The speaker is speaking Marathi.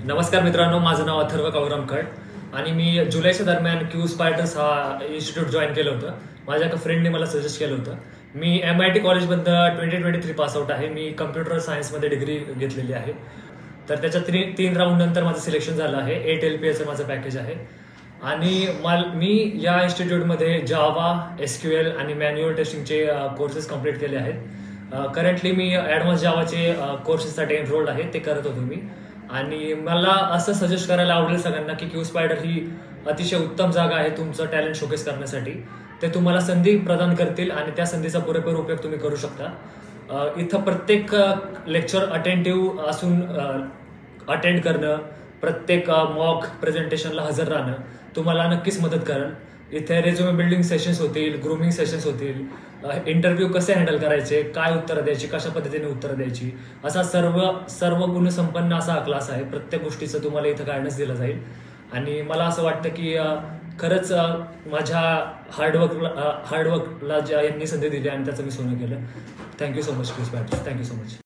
नमस्कार मित्रांनो, माझं नाव अथर्व कौरमखड आणि मी जुलैच्या दरम्यान क्यू स्पायडर्स हा इन्स्टिट्यूट जॉईन केलं होतं. माझ्या एका फ्रेंडने मला सजेस्ट केलं होतं. मी MIT कॉलेजमधनं 2023 पासआउट आहे. मी कम्प्युटर सायन्समध्ये डिग्री घेतलेली आहे. तर त्याच्या तीन राऊंड नंतर माझं सिलेक्शन झालं आहे. 8 LPAचं माझं पॅकेज आहे आणि मी या इन्स्टिट्यूटमध्ये जावा, SQL आणि मॅन्युअल टेस्टिंगचे कोर्सेस कम्प्लीट केले आहेत. करंटली मी ॲडव्हान्स जावाचे कोर्सेससाठी एनरोल्ड आहे, ते करत होतो मी. आणि मला असं सजेस्ट करायला आवडेल सगळ्यांना की क्यू स्पायडर ही अतिशय उत्तम जागा आहे तुमचं टॅलेंट शोकेस करण्यासाठी. ते तुम्हाला संधी प्रदान करतील आणि त्या संधीचा पुरेपूर उपयोग तुम्ही करू शकता. इथं प्रत्येक लेक्चर अटेंटिव्ह असून अटेंड करणं, प्रत्येक मॉक प्रेझेंटेशनला हजर राहणं तुम्हाला नक्कीच मदत करेल. इथे रेझ्युमे बिल्डिंग सेशन्स होतील, ग्रूमिंग सेशन्स होतील, इंटरव्ह्यू कसे हँडल करायचे, काय उत्तरं द्यायची, कशा पद्धतीने उत्तरं द्यायची, असा सर्व गुणसंपन्न असा हा क्लास आहे. प्रत्येक गोष्टीचं तुम्हाला इथं गायडन्स दिलं जाईल आणि मला असं वाटतं की खरंच माझ्या हार्डवर्कला ज्या यांनी संधी दिली आणि त्याचं मी सोनं केलं. Thank you so much Q spiders. Thank you so much.